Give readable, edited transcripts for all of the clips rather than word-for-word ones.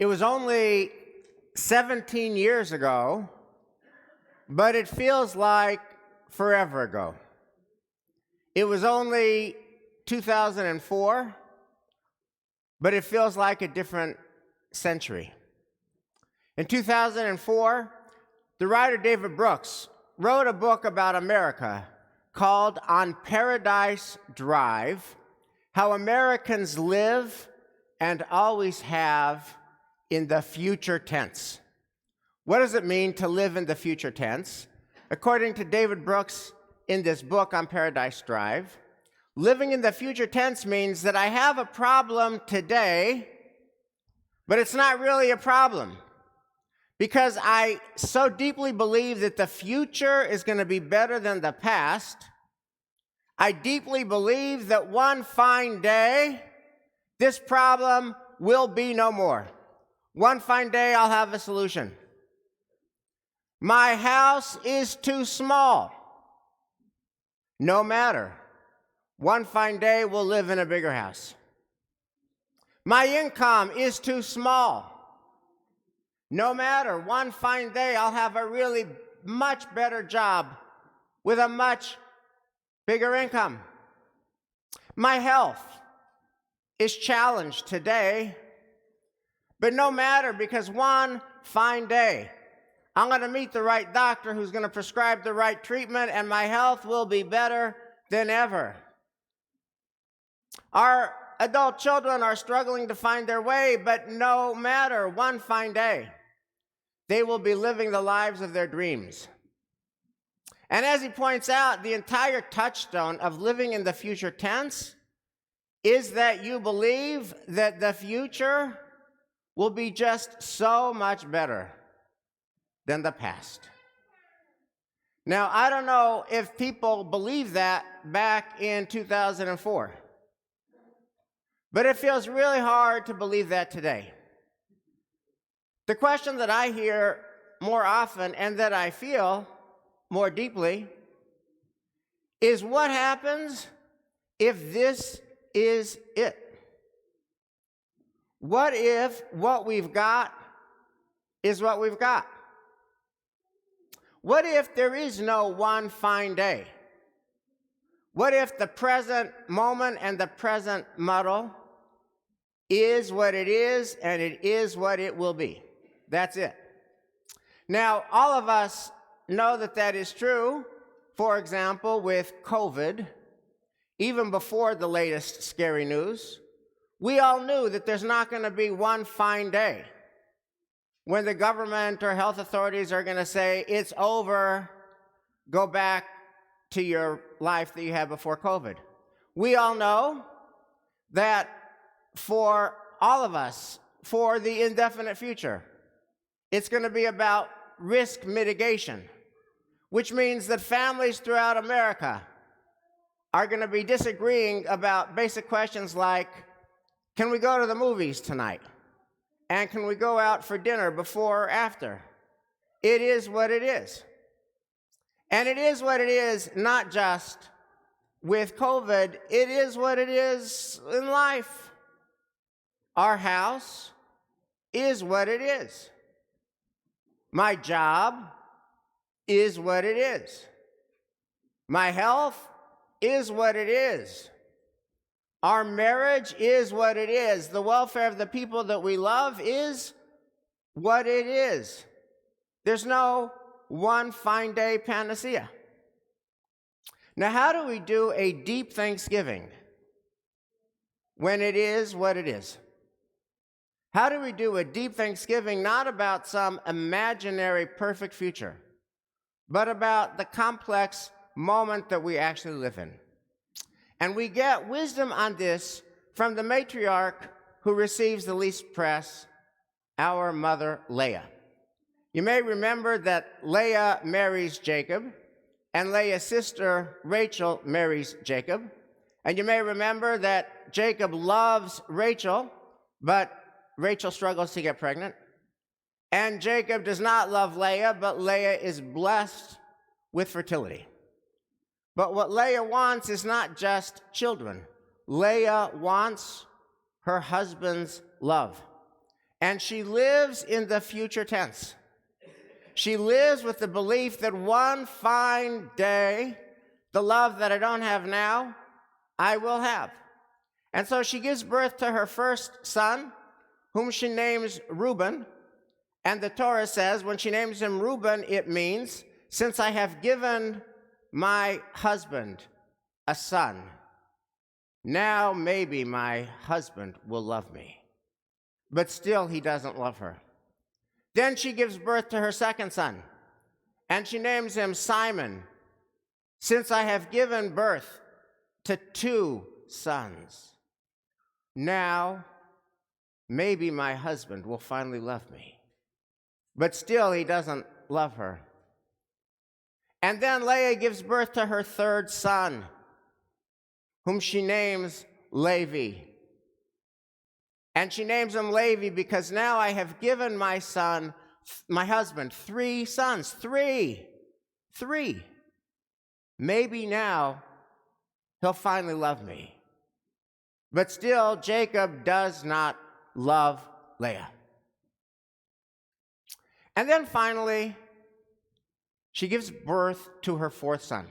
It was only 17 years ago, but it feels like forever ago. It was only 2004, but it feels like a different century. In 2004, the writer David Brooks wrote a book about America called On Paradise Drive: How Americans Live and Always Have in the Future Tense. What does it mean to live in the future tense? According to David Brooks in this book on Paradise Drive, living in the future tense means that I have a problem today, but it's not really a problem because I so deeply believe that the future is going to be better than the past. I deeply believe that one fine day, this problem will be no more. One fine day, I'll have a solution. My house is too small. No matter. One fine day, we'll live in a bigger house. My income is too small. No matter. One fine day, I'll have a really much better job with a much bigger income. My health is challenged today, but no matter, because one fine day, I'm going to meet the right doctor who's going to prescribe the right treatment, and my health will be better than ever. Our adult children are struggling to find their way, but no matter, one fine day, they will be living the lives of their dreams. And as he points out, the entire touchstone of living in the future tense is that you believe that the future will be just so much better than the past. Now, I don't know if people believed that back in 2004, but it feels really hard to believe that today. The question that I hear more often and that I feel more deeply is, what happens if this is it? What if what we've got is what we've got? What if there is no one fine day? What if the present moment and the present muddle is what it is, and it is what it will be? That's it. Now, all of us know that that is true. For example, with COVID, even before the latest scary news, we all knew that there's not going to be one fine day when the government or health authorities are going to say, it's over, go back to your life that you had before COVID. We all know that for all of us, for the indefinite future, it's going to be about risk mitigation, which means that families throughout America are going to be disagreeing about basic questions like, can we go to the movies tonight? And can we go out for dinner before or after? It is what it is. And it is what it is not just with COVID, it is what it is in life. Our house is what it is. My job is what it is. My health is what it is. Our marriage is what it is. The welfare of the people that we love is what it is. There's no one fine day panacea. Now, how do we do a deep Thanksgiving when it is what it is? How do we do a deep Thanksgiving not about some imaginary perfect future, but about the complex moment that we actually live in? And we get wisdom on this from the matriarch who receives the least press, our mother Leah. You may remember that Leah marries Jacob, and Leah's sister Rachel marries Jacob. And you may remember that Jacob loves Rachel, but Rachel struggles to get pregnant. And Jacob does not love Leah, but Leah is blessed with fertility. But what Leah wants is not just children. Leah wants her husband's love. And she lives in the future tense. She lives with the belief that one fine day, the love that I don't have now, I will have. And so she gives birth to her first son, whom she names Reuben. And the Torah says when she names him Reuben, it means, since I have given my husband a son, now maybe my husband will love me. But still, he doesn't love her. Then she gives birth to her second son, and she names him Simon, since I have given birth to two sons. Now, maybe my husband will finally love me. But still, he doesn't love her. And then Leah gives birth to her third son, whom she names Levi. And she names him Levi because now I have given my husband, three sons. Three. Maybe now he'll finally love me. But still, Jacob does not love Leah. And then finally, she gives birth to her fourth son.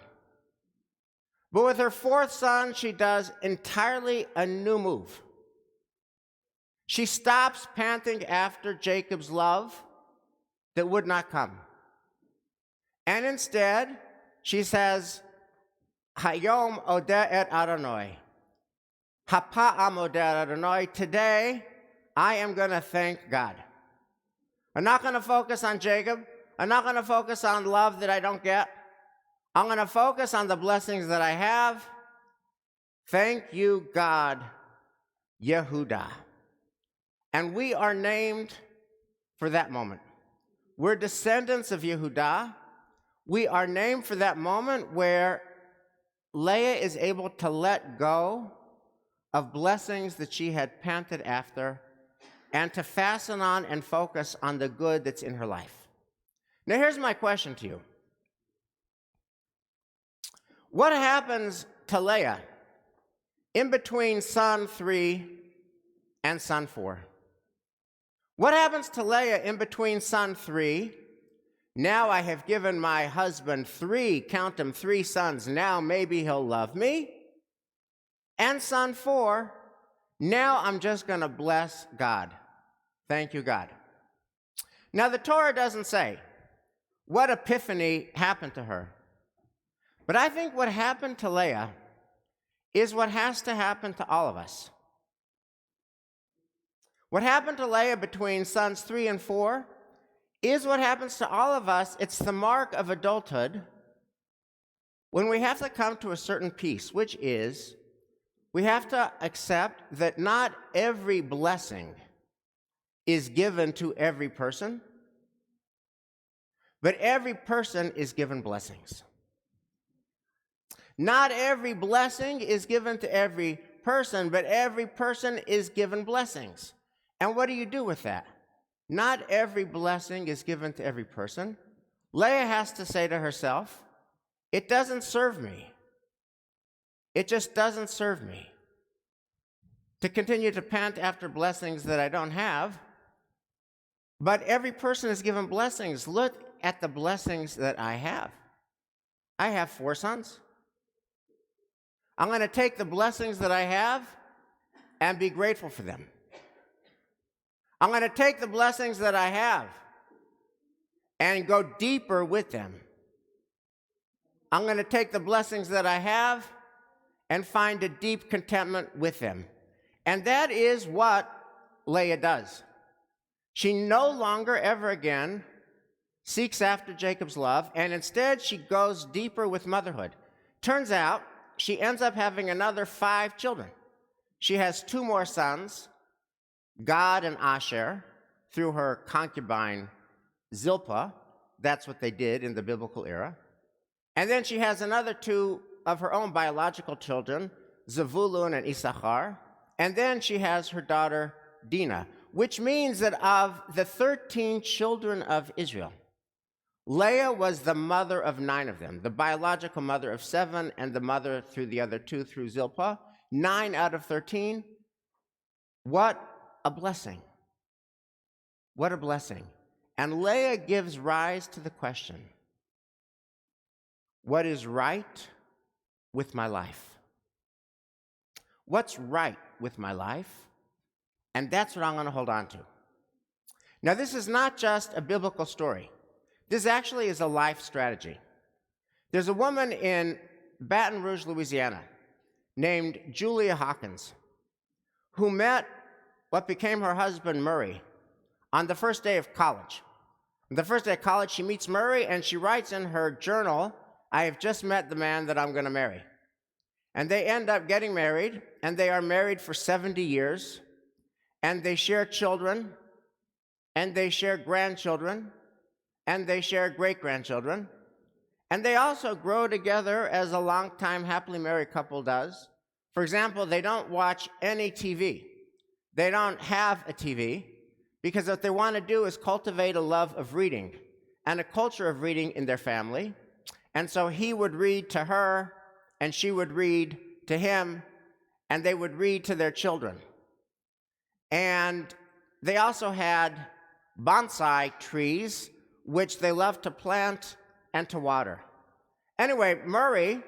But with her fourth son, she does entirely a new move. She stops panting after Jacob's love that would not come. And instead, she says, Hayom odeh et Adonai. Hapa'am odeh et Adonai. Today, I am going to thank God. I'm not going to focus on Jacob. I'm not going to focus on love that I don't get. I'm going to focus on the blessings that I have. Thank you, God, Yehudah. And we are named for that moment. We're descendants of Yehudah. We are named for that moment where Leah is able to let go of blessings that she had panted after and to fasten on and focus on the good that's in her life. Now, here's my question to you. What happens to Leah in between son 3 and son 4? What happens to Leah in between son 3? Now I have given my husband 3, count them, 3 sons. Now maybe he'll love me. And son 4, now I'm just going to bless God. Thank you, God. Now, the Torah doesn't say what epiphany happened to her. But I think what happened to Leah is what has to happen to all of us. What happened to Leah between sons 3 and 4 is what happens to all of us. It's the mark of adulthood when we have to come to a certain peace, which is we have to accept that not every blessing is given to every person, but every person is given blessings. Not every blessing is given to every person, but every person is given blessings. And what do you do with that? Not every blessing is given to every person. Leah has to say to herself, it doesn't serve me. It just doesn't serve me to continue to pant after blessings that I don't have. But every person is given blessings. Look at the blessings that I have. I have 4 sons. I'm going to take the blessings that I have and be grateful for them. I'm going to take the blessings that I have and go deeper with them. I'm going to take the blessings that I have and find a deep contentment with them. And that is what Leah does. She no longer ever again seeks after Jacob's love, and instead she goes deeper with motherhood. Turns out she ends up having another 5 children. She has 2 more sons, Gad and Asher, through her concubine Zilpah. That's what they did in the biblical era. And then she has another 2 of her own biological children, Zevulun and Issachar. And then she has her daughter Dinah, which means that of the 13 children of Israel, Leah was the mother of 9 of them, the biological mother of 7, and the mother through the other 2 through Zilpah. 9 out of 13. What a blessing. What a blessing. And Leah gives rise to the question, what is right with my life? What's right with my life? And that's what I'm going to hold on to. Now, this is not just a biblical story. This actually is a life strategy. There's a woman in Baton Rouge, Louisiana, named Julia Hawkins, who met what became her husband, Murray, on the first day of college. On the first day of college, she meets Murray, and she writes in her journal, I have just met the man that I'm going to marry. And they end up getting married, and they are married for 70 years, and they share children, and they share grandchildren, and they share great-grandchildren, and they also grow together as a long-time happily married couple does. For example, they don't watch any TV. They don't have a TV, because what they want to do is cultivate a love of reading and a culture of reading in their family. And so he would read to her, and she would read to him, and they would read to their children. And they also had bonsai trees, which they loved to plant and to water. Anyway, Murray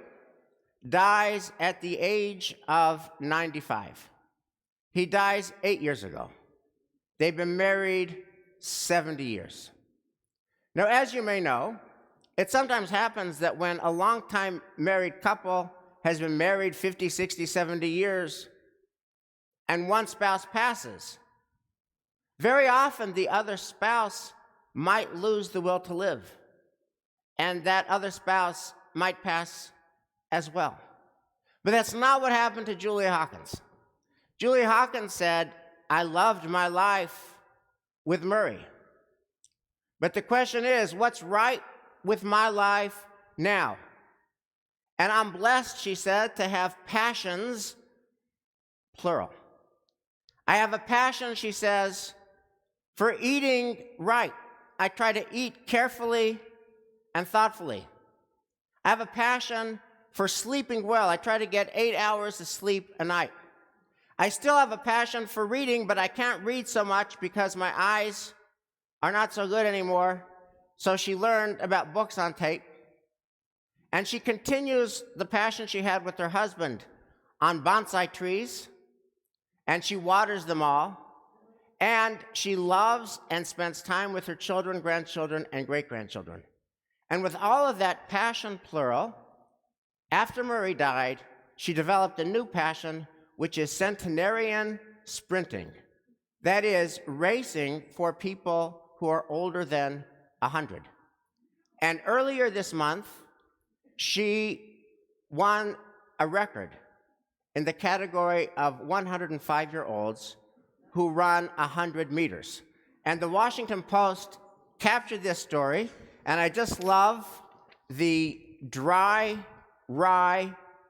dies at the age of 95. He dies 8 years ago. They've been married 70 years. Now, as you may know, it sometimes happens that when a long-time married couple has been married 50, 60, 70 years, and one spouse passes, very often the other spouse might lose the will to live, and that other spouse might pass as well. But that's not what happened to Julia Hawkins. Julia Hawkins said, I loved my life with Murray. But the question is, what's right with my life now? And I'm blessed, she said, to have passions, plural. I have a passion, she says, for eating right. I try to eat carefully and thoughtfully. I have a passion for sleeping well. I try to get 8 hours of sleep a night. I still have a passion for reading, but I can't read so much because my eyes are not so good anymore. So she learned about books on tape. And she continues the passion she had with her husband on bonsai trees, and she waters them all. And she loves and spends time with her children, grandchildren, and great-grandchildren. And with all of that passion, plural, after Murray died, she developed a new passion, which is centenarian sprinting. That is, racing for people who are older than 100. And earlier this month, she won a record in the category of 105-year-olds who run 100 meters. And the Washington Post captured this story, and I just love the dry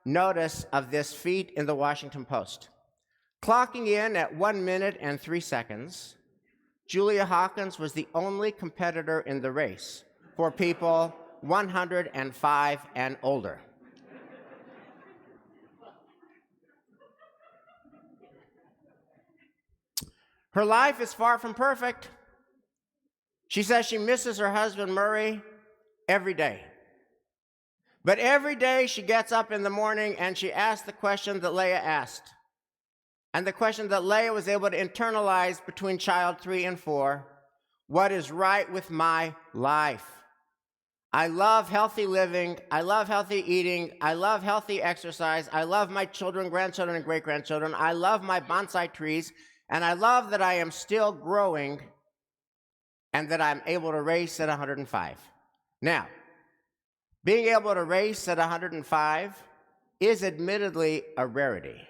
notice of this feat in the Washington Post. Clocking in at 1 minute and 3 seconds, Julia Hawkins was the only competitor in the race for people 105 and older. Her life is far from perfect. She says she misses her husband, Murray, every day. But every day she gets up in the morning and she asks the question that Leah asked. And the question that Leah was able to internalize between child 3 and 4, what is right with my life? I love healthy living. I love healthy eating. I love healthy exercise. I love my children, grandchildren, and great-grandchildren. I love my bonsai trees. And I love that I am still growing and that I'm able to race at 105. Now, being able to race at 105 is admittedly a rarity.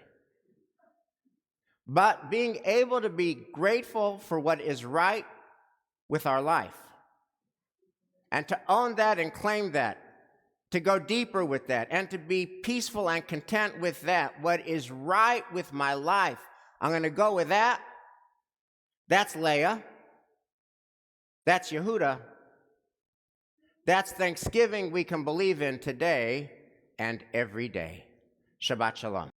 But being able to be grateful for what is right with our life, and to own that and claim that, to go deeper with that, and to be peaceful and content with that, what is right with my life, I'm going to go with that. That's Leah. That's Yehuda. That's Thanksgiving we can believe in today and every day. Shabbat Shalom.